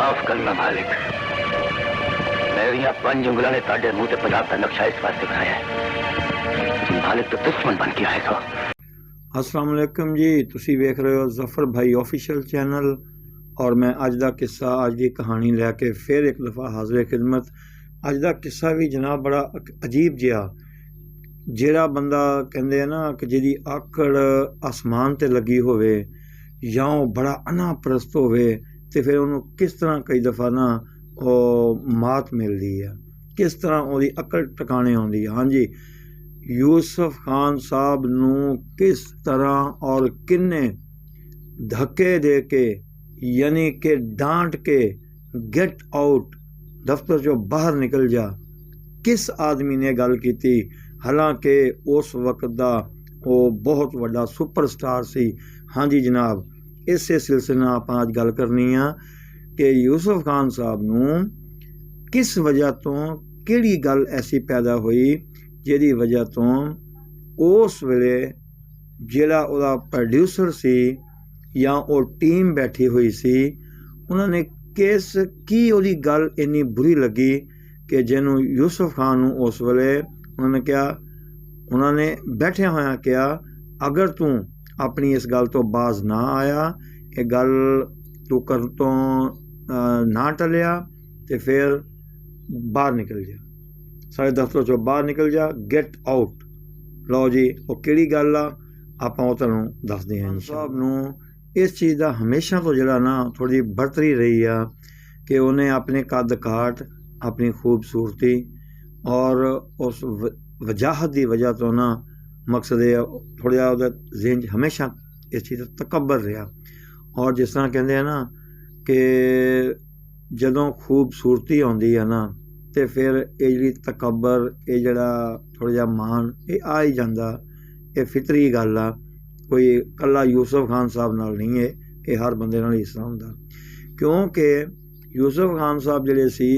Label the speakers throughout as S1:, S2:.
S1: माफ करना मालिक, मेरिया 5 उंगलों ने ताड़े मुंह ते पंजाब का नक्शा इस वास्ते बनाया है मालिक तो दुश्मन बन के आएगा।
S2: अस्सलाम वालेकुम जी, तुसी वेख रहे हो जफर भाई ऑफिशियल चैनल और मैं अज का किस्सा अज की कहानी लैके फिर एक दफ़ा हाजिर खिदमत। अज का किस्सा भी जनाब बड़ा अजीब जिहा, जिहड़ा बंदा कहते हैं ना कि जिहदी आकड़ आसमान ते लगी होवे या वो बड़ा अनाप्रस्त होवे ते फिर उन्होंने किस तरह कई दफ़ा ना मात मिलती है, किस तरह वो अकल टिकाने आती है। हाँ जी, यूसुफ खान साहब नूं किस तरह और किन्ने धक्के दे के यानी कि डांट के गेट आउट दफ्तर चो बाहर निकल जा, किस आदमी ने गल की। हालांकि उस वक्त का वो बहुत वड्डा सुपरस्टार सी। हाँ जी जनाब, इस सिलसिले आप अज गल करनी आ कि यूसुफ खान साहब नूं किस वजह तो किहड़ी गल ऐसी पैदा हुई जिहदी वजह तो उस वेले जिहड़ा उहदा प्रोड्यूसर सी या वो टीम बैठी हुई सी, उन्होंने की उहदी गल इन्नी बुरी लगी कि जिन्हों यूसुफ खान नूं उस वेले उन्होंने बैठे होया कहा, अगर तू अपनी इस गल तो बाज ना आया, ये गल तू कर तो ना टलिया तो फिर बाहर निकल जा, सारे दफ्तर चो बाहर निकल जा, गेट आउट। लो जी, वो किहड़ी गल आ आपां वो तुहानूं दसदे हां। साहब नूं इस चीज़ का हमेशा तो जिहड़ा ना थोड़ी बरतरी रही आ कि उन्हें अपने कद काट, अपनी खूबसूरती और उस वजाहत की वजह तो ना मकसद थोड़ा जिहा ज़हन हमेशा इस चीज़ का तकबर रहा। और जिस तरह कहते हैं ना कि जदों खूबसूरती आती है ना तो फिर ये जी तकबर, ये जड़ा थोड़ा जिहा मान ये आ ही जाता, ये फितरी गल आ, कोई कला यूसुफ खान साहब नाल नहीं है, ये हर बंदे नाल इस तरह हुंदा। क्योंकि यूसुफ खान साहब जिहड़े सी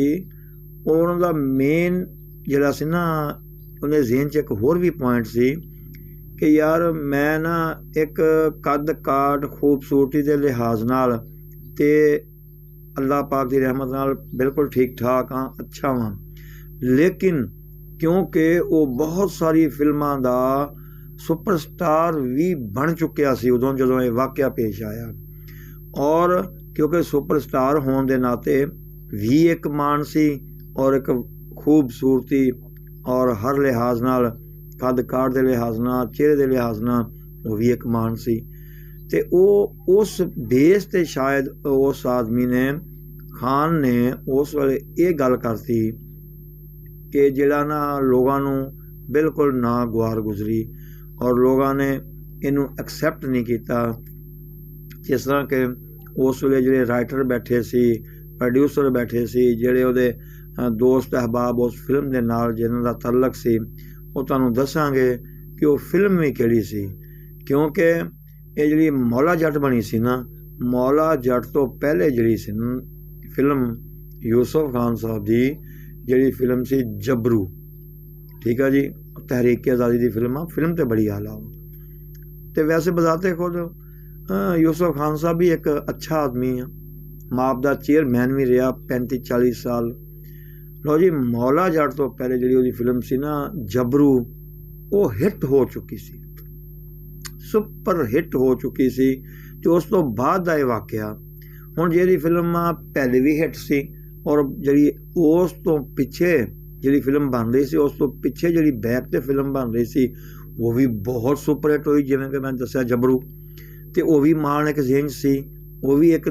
S2: उन्हां दा मेन जिहड़ा सी ना उन्हें ज़हन च एक होर भी पॉइंट सी कि यार मैं ना एक कद काट खूबसूरती के लिहाज नाल ते अल्लाह पाक की रहमत नाल बिल्कुल ठीक ठाक हाँ, अच्छा हाँ, लेकिन क्योंकि वो बहुत सारी फिल्मां दा सुपरस्टार भी बन चुकिया सी उदों जदों ये वाक़या पेश आया। और क्योंकि सुपरस्टार होने के नाते भी एक मान सी और एक खूबसूरती और हर लिहाज नाल कद काट के लिहाज नाल चेहरे के लिहाज नाल वो भी एक मान सी। ते वो उस बेस ते शायद उस आदमी ने खान ने उस वेले ये गल करती कि जिहड़ा ना लोगों नूं बिल्कुल ना गुआर गुजरी और लोगों ने इनू एक्सैप्ट नहीं किया। जिस तरह के उस वेले जिहड़े राइटर बैठे सी, प्रोड्यूसर बैठे सी, जिहड़े उहदे दोस्त अहबाब उस फिल्म के नाल जिन्हां दा तल्लक सी, वो तुहानूं दसांगे कि वो फिल्म भी किहड़ी सी। क्योंकि ये जिहड़ी मौला जट बनी सी ना, मौला जट तो पहले जिहड़ी सी फिल्म यूसुफ खान साहब की जिहड़ी फिल्म सी जबरू, ठीक है जी, तहरीक आज़ादी की फिल्म तो बड़ी आला हो। तो वैसे बजाते खुद यूसुफ खान साहब भी एक अच्छा आदमी है, माप का चेयरमैन भी रहा 35-40 साल। लो जी, मौला जट तो पहले जी फिल्म सी ना जबरू, वो हिट हो चुकी सी, सुपर हिट हो चुकी सी। तो उस तो बाद का वाकया हुण जी फिल्म पहले भी हिट सी और जी उस तो पिछे जी फिल्म बन रही सी, उस तो पिछे जी बैक ते फिल्म बन रही सी वो भी बहुत सुपर हिट हुई, जिवें कि मैं दस्या जबरू। तो वह भी मान एक ज़हन सी, वो भी एक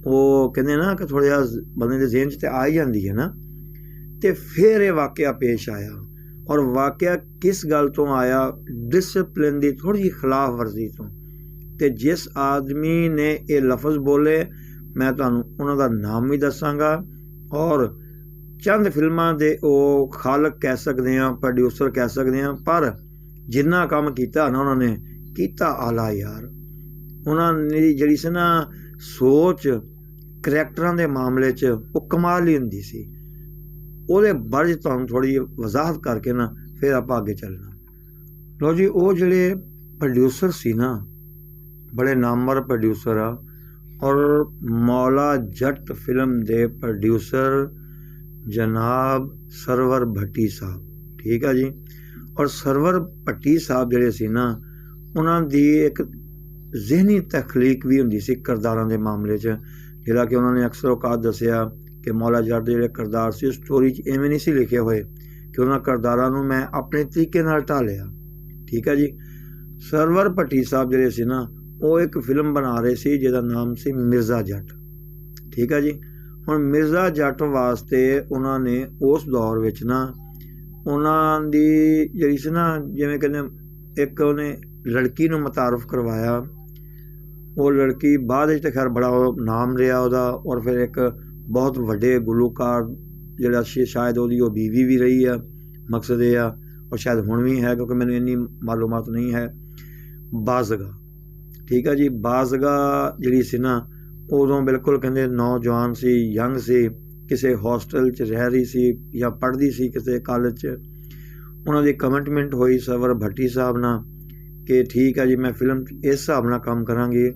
S2: वो कहते ना कि थोड़ा बंदे के ज़हन च आ ही जाती है ना। तो फिर ये वाकया पेश आया और वाकया किस गल तो आया, डिसिप्लिन की थोड़ी जी खिलाफ वर्जी तो। जिस आदमी ने ये लफज बोले मैं तुहानूं उन्हां दा नाम भी दसांगा और चंद फिल्मां दे वो खालक कह सकते हैं, प्रोड्यूसर कह सकते हैं, पर जिन्ना काम किया ना उन्होंने किया आला यार। उन्होंने जी सी ना सोच करैक्टरां दे मामले च वो कमाल ही हुंदी सी। ਉਹਦੇ ਬਾਰੇ ਤੁਹਾਨੂੰ थोड़ी वजाहत करके ना फिर आप अगे चलना। लो जी, वो जिहड़े प्रोड्यूसर सी ना, बड़े नामवर प्रोड्यूसर आ, ਔਰ ਮੌਲਾ ਜੱਟ ਫਿਲਮ ਦੇ ਪ੍ਰੋਡਿਊਸਰ ਜਨਾਬ ਸਰਵਰ ਭੱਟੀ ਸਾਹਿਬ, ਠੀਕ ਆ ਜੀ। ਔਰ ਸਰਵਰ ਭੱਟੀ ਸਾਹਿਬ ਜਿਹੜੇ ਸੀ ਨਾ, ਉਹਨਾਂ ਦੀ ਇੱਕ ਜ਼ਿਹਨੀ ਤਖਲੀਕ ਵੀ ਹੁੰਦੀ ਸੀ ਕਿਰਦਾਰਾਂ ਦੇ ਮਾਮਲੇ 'ਚ, ਜਿਹੜਾ ਕਿ ਉਹਨਾਂ ਨੇ ਅਕਸਰ ਔਕਾਤ ਦੱਸਿਆ ਕਿ ਮੌਲਾ ਜੱਟ ਦੇ ਜਿਹੜੇ ਕਿਰਦਾਰ ਸੀ ਸਟੋਰੀ 'ਚ ਇਵੇਂ ਨਹੀਂ ਸੀ ਲਿਖੇ ਹੋਏ ਕਿ ਉਹਨਾਂ ਕਿਰਦਾਰਾਂ ਨੂੰ ਮੈਂ ਆਪਣੇ ਤਰੀਕੇ ਨਾਲ ਢਾਲਿਆ, ਠੀਕ ਹੈ ਜੀ। ਸਰਵਰ ਭੱਟੀ ਸਾਹਿਬ ਜਿਹੜੇ ਸੀ ਨਾ, ਉਹ ਇੱਕ ਫਿਲਮ ਬਣਾ ਰਹੇ ਸੀ ਜਿਹਦਾ ਨਾਮ ਸੀ ਮਿਰਜ਼ਾ ਜੱਟ, ਠੀਕ ਹੈ ਜੀ। ਹੁਣ ਮਿਰਜ਼ਾ ਜੱਟ ਵਾਸਤੇ ਉਹਨਾਂ ਨੇ ਉਸ ਦੌਰ ਵਿੱਚ ਨਾ, ਉਹਨਾਂ ਦੀ ਜਿਹੜੀ ਸੀ ਨਾ, ਜਿਵੇਂ ਕਹਿੰਦੇ ਇੱਕ ਉਹਨੇ ਲੜਕੀ ਨੂੰ ਮੁਤਾਰਫ ਕਰਵਾਇਆ, ਉਹ ਲੜਕੀ ਬਾਅਦ ਵਿੱਚ ਤਾਂ ਖੈਰ ਬੜਾ ਨਾਮ ਰਿਹਾ ਉਹਦਾ, ਔਰ ਫਿਰ ਇੱਕ ਬਹੁਤ ਵੱਡੇ ਗੁਲੂਕਾਰ ਜਿਹੜਾ ਸ਼ਾਇਦ ਉਹਦੀ ਉਹ ਬੀਵੀ ਵੀ ਰਹੀ ਆ, ਮਕਸਦ ਇਹ ਆ, ਔਰ ਸ਼ਾਇਦ ਹੁਣ ਵੀ ਹੈ ਕਿਉਂਕਿ ਮੈਨੂੰ ਇੰਨੀ ਮਾਲੂਮਾਤ ਨਹੀਂ ਹੈ। ਬਾਜ਼ਗਾ, ਠੀਕ ਹੈ ਜੀ। ਬਾਜ਼ਗਾ ਜਿਹੜੀ ਸੀ ਨਾ, ਉਦੋਂ ਬਿਲਕੁਲ ਕਹਿੰਦੇ ਨੌਜਵਾਨ ਸੀ, ਯੰਗ ਸੀ, ਕਿਸੇ ਹੋਸਟਲ 'ਚ ਰਹਿ ਰਹੀ ਸੀ ਜਾਂ ਪੜ੍ਹਦੀ ਸੀ ਕਿਸੇ ਕਾਲਜ 'ਚ। ਉਹਨਾਂ ਦੀ ਕਮਿਟਮੈਂਟ ਹੋਈ ਸਰਵਰ ਭੱਟੀ ਸਾਹਿਬ ਨਾਲ ਕਿ ਠੀਕ ਹੈ ਜੀ, ਮੈਂ ਫਿਲਮ ਇਸ ਹਿਸਾਬ ਨਾਲ ਕੰਮ ਕਰਾਂਗੀ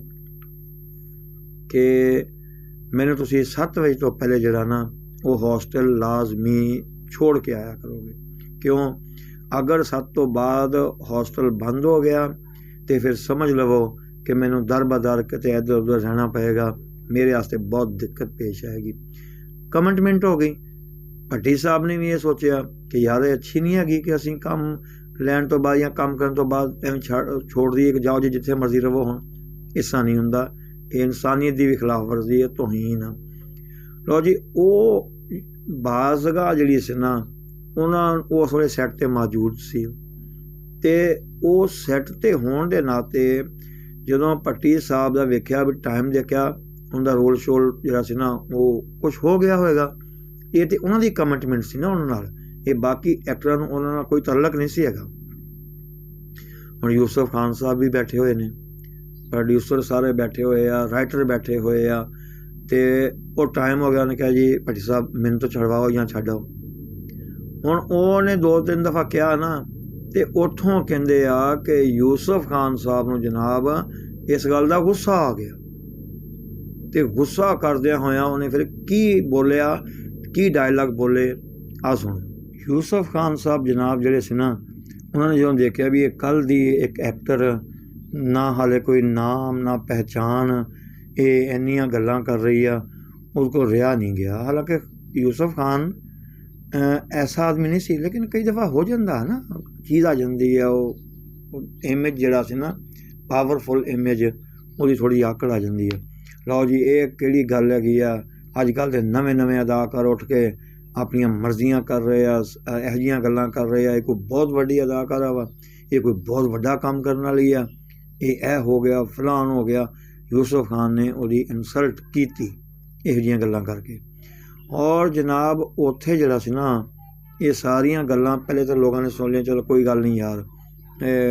S2: ਕਿ ਮੈਨੂੰ ਤੁਸੀਂ 7 ਵਜੇ ਤੋਂ ਪਹਿਲੇ ਜਿਹੜਾ ਨਾ, ਉਹ ਹੋਸਟਲ ਲਾਜ਼ਮੀ ਛੋੜ ਕੇ ਆਇਆ ਕਰੋਗੇ। ਕਿਉਂ? ਅਗਰ 7 ਤੋਂ ਬਾਅਦ ਹੋਸਟਲ ਬੰਦ ਹੋ ਗਿਆ ਤੇ ਫਿਰ ਸਮਝ ਲਵੋ ਕਿ ਮੈਨੂੰ ਦਰ ਬਦਰ ਕਿਤੇ ਇੱਧਰ ਉੱਧਰ ਰਹਿਣਾ ਪਏਗਾ, ਮੇਰੇ ਵਾਸਤੇ ਬਹੁਤ ਦਿੱਕਤ ਪੇਸ਼ ਆਏਗੀ। ਕਮਿਟਮੈਂਟ ਹੋ ਗਈ। ਭੱਟੀ ਸਾਹਿਬ ਨੇ ਵੀ ਇਹ ਸੋਚਿਆ ਕਿ ਯਾਰ ਇਹ ਅੱਛੀ ਨਹੀਂ ਹੈਗੀ ਕਿ ਅਸੀਂ ਕੰਮ ਲੈਣ ਤੋਂ ਬਾਅਦ ਜਾਂ ਕੰਮ ਕਰਨ ਤੋਂ ਬਾਅਦ ਐਵੇਂ ਛੋੜ ਦਈਏ ਕਿ ਜਾਓ ਜੀ ਜਿੱਥੇ ਮਰਜ਼ੀ ਰਹੋ। ਹੁਣ ਇਸਾ ਨਹੀਂ ਹੁੰਦਾ, ਇਹ ਇਨਸਾਨੀਅਤ ਦੀ ਵੀ ਖਿਲਾਫ ਵਰਜ਼ੀ ਹੈ, ਤੋਹੀਨ ਆ। ਲਓ ਜੀ, ਉਹ ਬਾਜ਼ਗਾ ਜਿਹੜੀ ਸੀ ਨਾ, ਉਹਨਾਂ ਉਸ ਵੇਲੇ ਸੈੱਟ 'ਤੇ ਮੌਜੂਦ ਸੀ ਅਤੇ ਉਹ ਸੈੱਟ 'ਤੇ ਹੋਣ ਦੇ ਨਾਤੇ ਜਦੋਂ ਭੱਟੀ ਸਾਹਿਬ ਦਾ ਵੇਖਿਆ ਵੀ ਟਾਈਮ ਦੇਖਿਆ, ਉਹਦਾ ਰੋਲ ਸ਼ੋਲ ਜਿਹੜਾ ਸੀ ਨਾ ਉਹ ਕੁਛ ਹੋ ਗਿਆ ਹੋਏਗਾ। ਇਹ ਤਾਂ ਉਹਨਾਂ ਦੀ ਕਮਿਟਮੈਂਟ ਸੀ ਨਾ ਉਹਨਾਂ ਨਾਲ, ਇਹ ਬਾਕੀ ਐਕਟਰਾਂ ਨੂੰ ਉਹਨਾਂ ਨਾਲ ਕੋਈ ਤਾਲੁਕ ਨਹੀਂ ਸੀ ਹੈਗਾ। ਹੁਣ ਯੂਸਫ ਖਾਨ ਸਾਹਿਬ ਵੀ ਬੈਠੇ ਹੋਏ ਨੇ, ਪ੍ਰੋਡਿਊਸਰ ਸਾਰੇ ਬੈਠੇ ਹੋਏ ਆ, ਰਾਈਟਰ ਬੈਠੇ ਹੋਏ ਆ, ਅਤੇ ਉਹ ਟਾਈਮ ਹੋ ਗਿਆ, ਉਹਨੇ ਕਿਹਾ ਜੀ ਭੱਟੀ ਸਾਹਿਬ ਮੈਨੂੰ ਤੋਂ ਛਡਵਾਓ ਜਾਂ ਛੱਡੋ। ਹੁਣ ਉਹਨੇ 2-3 ਦਫਾ ਕਿਹਾ ਨਾ, ਅਤੇ ਉੱਥੋਂ ਕਹਿੰਦੇ ਆ ਕਿ ਯੂਸਫ ਖਾਨ ਸਾਹਿਬ ਨੂੰ ਜਨਾਬ ਇਸ ਗੱਲ ਦਾ ਗੁੱਸਾ ਆ ਗਿਆ, ਅਤੇ ਗੁੱਸਾ ਕਰਦਿਆਂ ਹੋਇਆਂ ਉਹਨੇ ਫਿਰ ਕੀ ਬੋਲਿਆ, ਕੀ ਡਾਇਲਾਗ ਬੋਲੇ, ਆਹ ਸੁਣੋ। ਯੂਸਫ ਖਾਨ ਸਾਹਿਬ ਜਨਾਬ ਜਿਹੜੇ ਸੀ ਨਾ, ਉਹਨਾਂ ਨੇ ਜਦੋਂ ਦੇਖਿਆ ਵੀ ਇਹ ਕੱਲ੍ਹ ਦੀ ਇੱਕ ਐਕਟਰ, ਨਾ ਹਾਲੇ ਕੋਈ ਨਾਮ ਨਾ ਪਹਿਚਾਣ, ਇਹ ਇੰਨੀਆਂ ਗੱਲਾਂ ਕਰ ਰਹੀ ਆ, ਉਹਦੇ ਕੋਲ ਰਿਹਾ ਨਹੀਂ ਗਿਆ। ਹਾਲਾਂਕਿ ਯੂਸਫ ਖਾਨ ਐਸਾ ਆਦਮੀ ਨਹੀਂ ਸੀ, ਲੇਕਿਨ ਕਈ ਦਫਾ ਹੋ ਜਾਂਦਾ ਨਾ, ਚੀਜ਼ ਆ ਜਾਂਦੀ ਆ, ਉਹ ਇਮੇਜ ਜਿਹੜਾ ਸੀ ਨਾ, ਪਾਵਰਫੁਲ ਇਮੇਜ, ਉਹਦੀ ਥੋੜ੍ਹੀ ਆਕੜ ਆ ਜਾਂਦੀ ਹੈ। ਲਓ ਜੀ, ਇਹ ਕਿਹੜੀ ਗੱਲ ਹੈਗੀ ਆ, ਅੱਜ ਕੱਲ੍ਹ ਦੇ ਨਵੇਂ ਅਦਾਕਾਰ ਉੱਠ ਕੇ ਆਪਣੀਆਂ ਮਰਜ਼ੀਆਂ ਕਰ ਰਹੇ ਆ, ਇਹੋ ਜਿਹੀਆਂ ਗੱਲਾਂ ਕਰ ਰਹੇ ਆ, ਇਹ ਕੋਈ ਬਹੁਤ ਵੱਡੀ ਅਦਾਕਾਰਾ ਵਾ, ਇਹ ਕੋਈ ਬਹੁਤ ਵੱਡਾ ਕੰਮ ਕਰਨ ਵਾਲੀ ਆ, ਇਹ ਹੋ ਗਿਆ ਫਲਾਣ ਹੋ ਗਿਆ। ਯੂਸਫ ਖਾਨ ਨੇ ਉਹਦੀ ਇਨਸਲਟ ਕੀਤੀ ਇਹੋ ਜਿਹੀਆਂ ਗੱਲਾਂ ਕਰਕੇ। ਔਰ ਜਨਾਬ ਉੱਥੇ ਜਿਹੜਾ ਸੀ ਨਾ, ਇਹ ਸਾਰੀਆਂ ਗੱਲਾਂ ਪਹਿਲੇ ਤਾਂ ਲੋਕਾਂ ਨੇ ਸੁਣ ਲਿਆ, ਚਲੋ ਕੋਈ ਗੱਲ ਨਹੀਂ ਯਾਰ,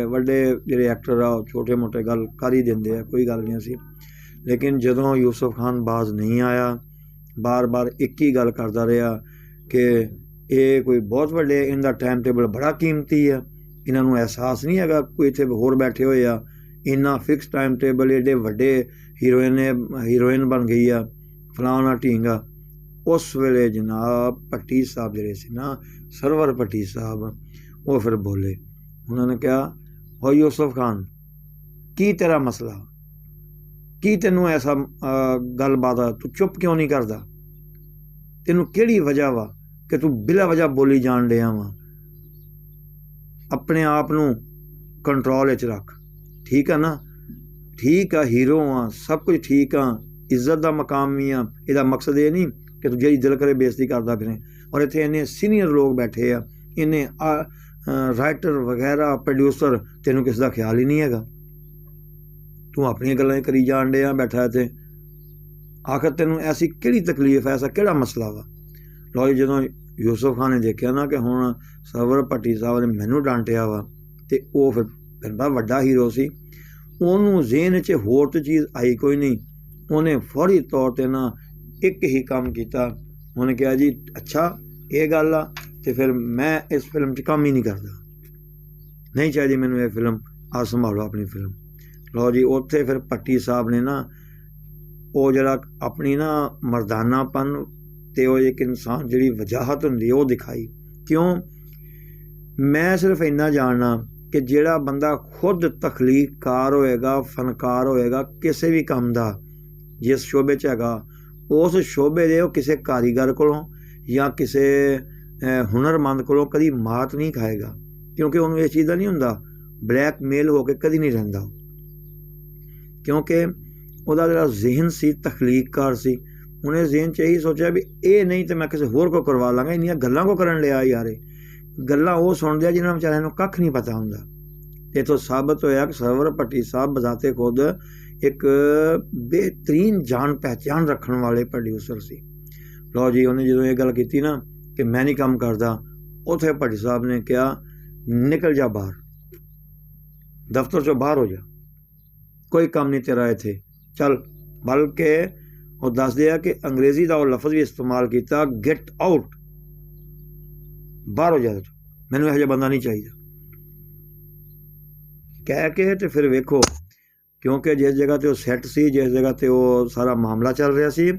S2: ਵੱਡੇ ਜਿਹੜੇ ਐਕਟਰ ਆ ਉਹ ਛੋਟੇ ਮੋਟੇ ਗੱਲ ਕਰ ਹੀ ਦਿੰਦੇ ਆ, ਕੋਈ ਗੱਲ ਨਹੀਂ ਸੀ। ਲੇਕਿਨ ਜਦੋਂ ਯੂਸਫ ਖਾਨ ਬਾਜ਼ ਨਹੀਂ ਆਇਆ, ਬਾਰ-ਬਾਰ ਇੱਕ ਹੀ ਗੱਲ ਕਰਦਾ ਰਿਹਾ ਕਿ ਇਹ ਕੋਈ ਬਹੁਤ ਵੱਡੇ, ਇਹਦਾ ਟਾਈਮ ਟੇਬਲ ਬੜਾ ਕੀਮਤੀ ਆ, ਇਹਨਾਂ ਨੂੰ ਅਹਿਸਾਸ ਨਹੀਂ ਹੈਗਾ ਕੋਈ ਇੱਥੇ ਹੋਰ ਬੈਠੇ ਹੋਏ ਆ, ਇੰਨਾ ਫਿਕਸ ਟਾਈਮ ਟੇਬਲ, ਏਡੇ ਵੱਡੇ ਹੀਰੋਇਨ ਬਣ ਗਈ ਆ, ਫਲਾਣਾ ਢੀਂਗਾ। ਉਸ ਵੇਲੇ ਜਨਾਬ ਭੱਟੀ ਸਾਹਿਬ ਜਿਹੜੇ ਸੀ ਨਾ, ਸਰਵਰ ਭੱਟੀ ਸਾਹਿਬ, ਉਹ ਫਿਰ ਬੋਲੇ। ਉਹਨਾਂ ਨੇ ਕਿਹਾ, ਹੋ ਯੂਸਫ ਖਾਨ, ਕੀ ਤੇਰਾ ਮਸਲਾ, ਕੀ ਤੈਨੂੰ ਐਸਾ ਗੱਲਬਾਤ ਆ, ਤੂੰ ਚੁੱਪ ਕਿਉਂ ਨਹੀਂ ਕਰਦਾ, ਤੈਨੂੰ ਕਿਹੜੀ ਵਜ੍ਹਾ ਵਾ ਕਿ ਤੂੰ ਬਿਲਾ ਵਜ੍ਹਾ ਬੋਲੀ ਜਾਣ ਡਿਆ ਵਾ, ਆਪਣੇ ਆਪ ਨੂੰ ਕੰਟਰੋਲ ਵਿੱਚ ਰੱਖ, ਠੀਕ ਆ ਨਾ, ਠੀਕ ਆ, ਹੀਰੋ ਆ, ਸਭ ਕੁਝ ਠੀਕ ਆ, ਇੱਜ਼ਤ ਦਾ ਮਕਾਮ ਵੀ ਆ, ਇਹਦਾ ਮਕਸਦ ਇਹ ਨਹੀਂ ਕਿ ਤੂੰ ਜਿਹੜੀ ਦਿਲ ਕਰੇ ਬੇਇੱਜ਼ਤੀ ਕਰਦਾ ਫਿਰੇ। ਔਰ ਇੱਥੇ ਇੰਨੇ ਸੀਨੀਅਰ ਲੋਕ ਬੈਠੇ ਆ, ਇੰਨੇ ਰਾਈਟਰ ਵਗੈਰਾ, ਪ੍ਰੋਡਿਊਸਰ, ਤੈਨੂੰ ਕਿਸੇ ਦਾ ਖਿਆਲ ਹੀ ਨਹੀਂ ਹੈਗਾ, ਤੂੰ ਆਪਣੀਆਂ ਗੱਲਾਂ ਹੀ ਕਰੀ ਜਾਣ ਡਿਆ ਬੈਠਾ ਇੱਥੇ, ਆਖਰ ਤੈਨੂੰ ਐਸੀ ਕਿਹੜੀ ਤਕਲੀਫ ਹੈ, ਐਸਾ ਕਿਹੜਾ ਮਸਲਾ ਵਾ। ਲਓ ਜੀ, ਜਦੋਂ ਯੂਸਫ ਖਾਨ ਨੇ ਦੇਖਿਆ ਨਾ ਕਿ ਹੁਣ ਸਰਵਰ ਭੱਟੀ ਸਾਹਿਬ ਨੇ ਮੈਨੂੰ ਡਾਂਟਿਆ ਵਾ, ਅਤੇ ਉਹ ਫਿਰ ਬੜਾ ਵੱਡਾ ਹੀਰੋ ਸੀ, ਉਹਨੂੰ ਜ਼ੇਨ 'ਚ ਹੋਰ ਤਾਂ ਚੀਜ਼ ਆਈ ਕੋਈ ਨਹੀਂ, ਉਹਨੇ ਫੌਰੀ ਤੌਰ 'ਤੇ ਨਾ ਇੱਕ ਹੀ ਕੰਮ ਕੀਤਾ, ਉਹਨੇ ਕਿਹਾ ਜੀ ਅੱਛਾ ਇਹ ਗੱਲ ਆ, ਅਤੇ ਫਿਰ ਮੈਂ ਇਸ ਫਿਲਮ 'ਚ ਕੰਮ ਹੀ ਨਹੀਂ ਕਰਦਾ, ਨਹੀਂ ਚਾਹੀਦੀ ਮੈਨੂੰ ਇਹ ਫਿਲਮ, ਆ ਸੰਭਾਲੋ ਆਪਣੀ ਫਿਲਮ। ਲਓ ਜੀ, ਉੱਥੇ ਫਿਰ ਭੱਟੀ ਸਾਹਿਬ ਨੇ ਨਾ ਉਹ ਜਿਹੜਾ ਆਪਣੀ ਨਾ ਮਰਦਾਨਾਪਨ ਤੇ ਉਹ ਇੱਕ ਇਨਸਾਨ ਜਿਹੜੀ ਵਜਾਹਤ ਹੁੰਦੀ ਉਹ ਦਿਖਾਈ। ਕਿਉਂ? ਮੈਂ ਸਿਰਫ ਇੰਨਾ ਜਾਣਨਾ ਕਿ ਜਿਹੜਾ ਬੰਦਾ ਖੁਦ ਤਖਲੀਕਕਾਰ ਹੋਏਗਾ, ਫਨਕਾਰ ਹੋਏਗਾ ਕਿਸੇ ਵੀ ਕੰਮ ਦਾ, ਜਿਸ ਸ਼ੋਬੇ 'ਚ ਹੈਗਾ, ਉਸ ਸ਼ੋਬੇ ਦੇ ਉਹ ਕਿਸੇ ਕਾਰੀਗਰ ਕੋਲੋਂ ਜਾਂ ਕਿਸੇ ਹੁਨਰਮੰਦ ਕੋਲੋਂ ਕਦੀ ਮਾਤ ਨਹੀਂ ਖਾਏਗਾ, ਕਿਉਂਕਿ ਉਹਨੂੰ ਇਸ ਚੀਜ਼ ਦਾ ਨਹੀਂ ਹੁੰਦਾ। ਬਲੈਕਮੇਲ ਹੋ ਕੇ ਕਦੀ ਨਹੀਂ ਰਹਿੰਦਾ, ਕਿਉਂਕਿ ਉਹਦਾ ਜਿਹੜਾ ਜ਼ਿਹਨ ਸੀ ਤਖਲੀਕਕਾਰ ਸੀ। ਉਹਨੇ ਜ਼ਿਹਨ 'ਚ ਇਹੀ ਸੋਚਿਆ ਵੀ ਇਹ ਨਹੀਂ ਤਾਂ ਮੈਂ ਕਿਸੇ ਹੋਰ ਕੋ ਕਰਵਾ ਲਾਂਗਾ। ਇੰਨੀਆਂ ਗੱਲਾਂ ਕੋ ਕਰਨ ਲਿਆ ਯਾਰ? ਗੱਲਾਂ ਉਹ ਸੁਣਦੇ ਆ ਜਿਨ੍ਹਾਂ ਵਿਚਾਰਿਆਂ ਨੂੰ ਕੱਖ ਨਹੀਂ ਪਤਾ ਹੁੰਦਾ। ਇੱਥੋਂ ਸਾਬਤ ਹੋਇਆ ਕਿ ਸਰਵਰ ਭੱਟੀ ਸਾਹਿਬ ਬਜ਼ਾਤੇ ਖੁਦ ਇੱਕ ਬਿਹਤਰੀਨ ਜਾਣ ਪਹਿਚਾਣ ਰੱਖਣ ਵਾਲੇ ਪ੍ਰੋਡਿਊਸਰ ਸੀ। ਲਓ ਜੀ, ਉਹਨੇ ਜਦੋਂ ਇਹ ਗੱਲ ਕੀਤੀ ਨਾ ਕਿ ਮੈਂ ਨਹੀਂ ਕੰਮ ਕਰਦਾ, ਉੱਥੇ ਭੱਟੀ ਸਾਹਿਬ ਨੇ ਕਿਹਾ ਨਿਕਲ ਜਾ ਬਾਹਰ, ਦਫ਼ਤਰ 'ਚੋਂ ਬਾਹਰ ਹੋ ਜਾ, ਕੋਈ ਕੰਮ ਨਹੀਂ ਤੇਰਾ ਇੱਥੇ, ਚੱਲ। ਬਲਕਿ ਉਹ ਦੱਸਦੇ ਆ ਕਿ ਅੰਗਰੇਜ਼ੀ ਦਾ ਉਹ ਲਫ਼ਜ਼ ਵੀ ਇਸਤੇਮਾਲ ਕੀਤਾ, ਗੈਟ ਆਊਟ, ਬਾਹਰ ਹੋ ਜਾ, ਮੈਨੂੰ ਇਹੋ ਜਿਹਾ ਬੰਦਾ ਨਹੀਂ ਚਾਹੀਦਾ ਕਹਿ ਕੇ। ਤੇ ਫਿਰ ਵੇਖੋ, ਕਿਉਂਕਿ ਜਿਸ ਜਗ੍ਹਾ 'ਤੇ ਉਹ ਸੈੱਟ ਸੀ, ਜਿਸ ਜਗ੍ਹਾ 'ਤੇ ਉਹ ਸਾਰਾ ਮਾਮਲਾ ਚੱਲ ਰਿਹਾ ਸੀ,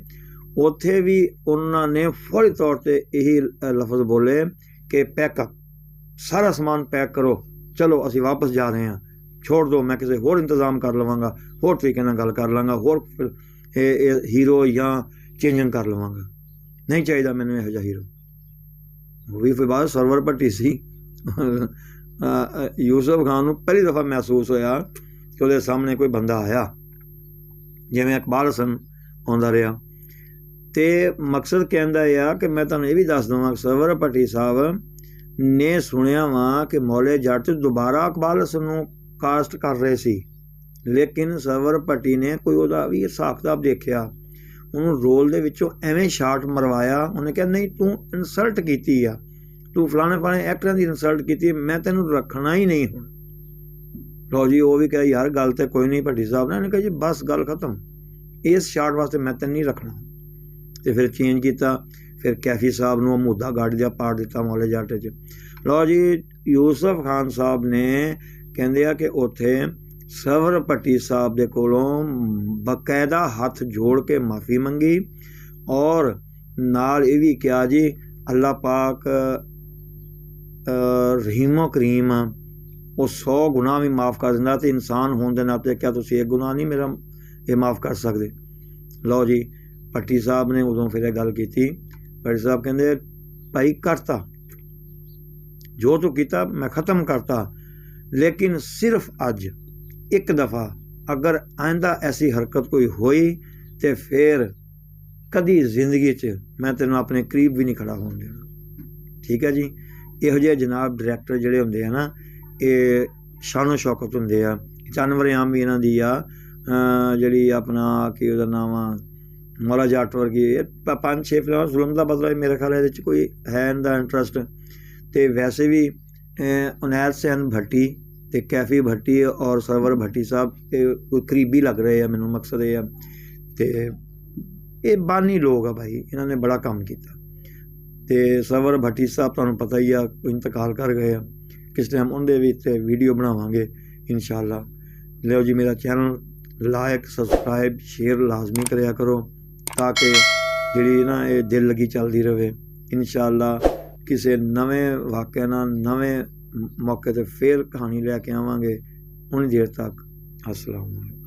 S2: ਉੱਥੇ ਵੀ ਉਹਨਾਂ ਨੇ ਫੌਰੀ ਤੌਰ 'ਤੇ ਇਹੀ ਲਫ਼ਜ਼ ਬੋਲੇ ਕਿ ਪੈਕਅਪ, ਸਾਰਾ ਸਮਾਨ ਪੈਕ ਕਰੋ, ਚਲੋ ਅਸੀਂ ਵਾਪਸ ਜਾ ਰਹੇ ਹਾਂ, ਛੋੜ ਦਿਓ, ਮੈਂ ਕਿਸੇ ਹੋਰ ਇੰਤਜ਼ਾਮ ਕਰ ਲਵਾਂਗਾ, ਹੋਰ ਤਰੀਕੇ ਨਾਲ ਗੱਲ ਕਰ ਲਾਂਗਾ, ਹੋਰ ਹੀਰੋ ਜਾਂ ਚੇਂਜਿੰਗ ਕਰ ਲਵਾਂਗਾ, ਨਹੀਂ ਚਾਹੀਦਾ ਮੈਨੂੰ ਇਹੋ ਜਿਹਾ ਹੀਰੋ। ਉਹ ਵੀ ਫਿਰ ਬਾਅਦ ਸਰਵਰ ਭੱਟੀ ਸੀ। ਯੂਸਫ ਖਾਨ ਨੂੰ ਪਹਿਲੀ ਦਫਾ ਮਹਿਸੂਸ ਹੋਇਆ ਕਿ ਉਹਦੇ ਸਾਹਮਣੇ ਕੋਈ ਬੰਦਾ ਆਇਆ, ਜਿਵੇਂ ਇਕਬਾਲ ਹਸਨ ਆਉਂਦਾ ਰਿਹਾ। ਅਤੇ ਮਕਸਦ ਕਹਿੰਦਾ ਆ ਕਿ ਮੈਂ ਤੁਹਾਨੂੰ ਇਹ ਵੀ ਦੱਸ ਦੇਵਾਂ, ਸਰਵਰ ਭੱਟੀ ਸਾਹਿਬ ਨੇ ਸੁਣਿਆ ਵਾ ਕਿ ਮੌਲੇ ਜੱਟ ਦੁਬਾਰਾ ਇਕਬਾਲ ਹਸਨ ਨੂੰ ਕਾਸਟ ਕਰ ਰਹੇ ਸੀ, ਲੇਕਿਨ ਸਰਵਰ ਭੱਟੀ ਨੇ ਕੋਈ ਉਹਦਾ ਵੀ ਹਿਸਾਬ ਕਿਤਾਬ ਦੇਖਿਆ, ਉਹਨੂੰ ਰੋਲ ਦੇ ਵਿੱਚੋਂ ਐਵੇਂ ਸ਼ਾਟ ਮਰਵਾਇਆ। ਉਹਨੇ ਕਿਹਾ ਨਹੀਂ, ਤੂੰ ਇਨਸਲਟ ਕੀਤੀ ਆ, ਤੂੰ ਫਲਾਣੇ ਐਕਟਰਾਂ ਦੀ ਇਨਸਲਟ ਕੀਤੀ, ਮੈਂ ਤੈਨੂੰ ਰੱਖਣਾ ਹੀ ਨਹੀਂ ਹੁਣ। ਲਓ ਜੀ, ਉਹ ਵੀ ਕਿਹਾ ਯਾਰ ਗੱਲ ਤਾਂ ਕੋਈ ਨਹੀਂ ਭੱਟੀ ਸਾਹਿਬ ਨੇ। ਉਹਨੇ ਕਿਹਾ ਜੀ ਬਸ ਗੱਲ ਖਤਮ, ਇਸ ਸ਼ਾਟ ਵਾਸਤੇ ਮੈਂ ਤੈਨੂੰ ਨਹੀਂ ਰੱਖਣਾ। ਅਤੇ ਫਿਰ ਚੇਂਜ ਕੀਤਾ, ਫਿਰ ਕੈਫੀ ਸਾਹਿਬ ਨੂੰ ਮੁੱਦਾ ਗਾੜੀ ਦਾ ਪਾੜ ਦਿੱਤਾ ਮੌਲੇ ਜੱਟ 'ਚ। ਲਓ ਜੀ, ਯੂਸਫ ਖਾਨ ਸਾਹਿਬ ਨੇ ਕਹਿੰਦੇ ਆ ਕਿ ਉੱਥੇ ਸਰਵਰ ਭੱਟੀ ਸਾਹਿਬ ਦੇ ਕੋਲੋਂ ਬਕਾਇਦਾ ਹੱਥ ਜੋੜ ਕੇ ਮਾफ़ੀ ਮੰਗੀ, ਔਰ ਨਾਲ ਇਹ ਵੀ ਕਿਹਾ ਜੀ ਅੱਲਾ ਪਾਕ ਰਹੀਮੋ ਕਰੀਮ ਆ, ਉਹ 100 ਗੁਨਾਹ ਵੀ ਮਾफ़ ਕਰ ਦਿੰਦਾ, ਅਤੇ ਇਨਸਾਨ ਹੋਣ ਦੇ ਨਾਤੇ ਕਿਆ ਤੁਸੀਂ ਇੱਕ ਗੁਨਾਹ ਨਹੀਂ ਮੇਰਾ ਇਹ ਮਾफ़ ਕਰ ਸਕਦੇ? ਲਓ ਜੀ, ਭੱਟੀ ਸਾਹਿਬ ਨੇ ਉਦੋਂ ਫਿਰ ਇਹ ਗੱਲ ਕੀਤੀ। ਭੱਟੀ ਸਾਹਿਬ ਕਹਿੰਦੇ ਭਾਈ ਕਰਤਾ ਜੋ ਤੂੰ ਕੀਤਾ, ਮੈਂ ख़त्म करता, लेकिन सिर्फ ਅੱਜ ਇੱਕ ਦਫਾ ਅਗਰ ਆਇੰਦਾ ਐਸੀ ਹਰਕਤ ਕੋਈ ਹੋਈ ਤੇ ਫਿਰ ਕਦੀ ਜ਼ਿੰਦਗੀ 'ਚ ਮੈਂ ਤੈਨੂੰ ਆਪਣੇ ਕਰੀਬ ਵੀ ਨਹੀਂ ਖੜਾ ਹੋਣ ਦੇਣਾ। ਠੀਕ ਹੈ ਜੀ। ਇਹੋ ਜਿਹੇ ਜਨਾਬ ਡਾਇਰੈਕਟਰ ਜਿਹੜੇ ਹੁੰਦੇ ਆ ਨਾ, ਇਹ ਸ਼ਾਨੋ ਸ਼ੌਕਤ ਹੁੰਦੇ ਆ। ਚਾਨਵਰ ਆਮ ਵੀ ਇਹਨਾਂ ਦੀ ਆ, ਜਿਹੜੀ ਆਪਣਾ ਕੀ ਉਹਦਾ ਨਾਮ ਆ, ਮੌਲਾ ਜੱਟ ਵਰਗੀ 5-6 ਫਿਲਮਾਂ। ਜ਼ੁਲਮ ਦਾ ਬਦਲਾ ਮੇਰੇ ਖਿਆਲ ਇਹਦੇ 'ਚ ਕੋਈ ਹੈ ਇਹਦਾ ਇੰਟਰਸਟ। ਅਤੇ ਵੈਸੇ ਵੀ ਉਨੈਲ ਸੈਨ ਭੱਟੀ ਅਤੇ ਕੈਫੀ ਭੱਟੀ ਔਰ ਸਰਵਰ ਭੱਟੀ ਸਾਹਿਬ ਇਹ ਕੋਈ ਕਰੀਬੀ ਲੱਗ ਰਹੇ ਆ ਮੈਨੂੰ। ਮਕਸਦ ਇਹ ਆ, ਅਤੇ ਇਹ ਬਾਨੀ ਲੋਕ ਆ ਭਾਈ, ਇਹਨਾਂ ਨੇ ਬੜਾ ਕੰਮ ਕੀਤਾ। ਅਤੇ ਸਰਵਰ ਭੱਟੀ ਸਾਹਿਬ ਤੁਹਾਨੂੰ ਪਤਾ ਹੀ ਆ, ਇੰਤਕਾਲ ਕਰ ਗਏ ਆ। ਕਿਸ ਟਾਈਮ ਉਹਦੇ ਵੀ 'ਤੇ ਵੀਡੀਓ ਬਣਾਵਾਂਗੇ ਇਨਸ਼ਾਅੱਲਾ। ਲਿਓ ਜੀ, ਮੇਰਾ ਚੈਨਲ ਲਾਇਕ, ਸਬਸਕ੍ਰਾਈਬ, ਸ਼ੇਅਰ ਲਾਜ਼ਮੀ ਕਰਿਆ ਕਰੋ, ਤਾਂ ਕਿ ਜਿਹੜੀ ਨਾ ਇਹ ਦਿਲ ਲੱਗੀ ਚੱਲਦੀ ਰਹੇ। ਇਨਸ਼ਾਅੱਲਾ ਕਿਸੇ ਨਵੇਂ ਵਾਕਿਆ ਨਾਲ, ਨਵੇਂ ਮੌਕੇ 'ਤੇ ਫਿਰ ਕਹਾਣੀ ਲੈ ਕੇ ਆਵਾਂਗੇ। ਉਨੀ ਦੇਰ ਤੱਕ ਅਸਲਾਮ ਵਾਲੇਕੁਮ।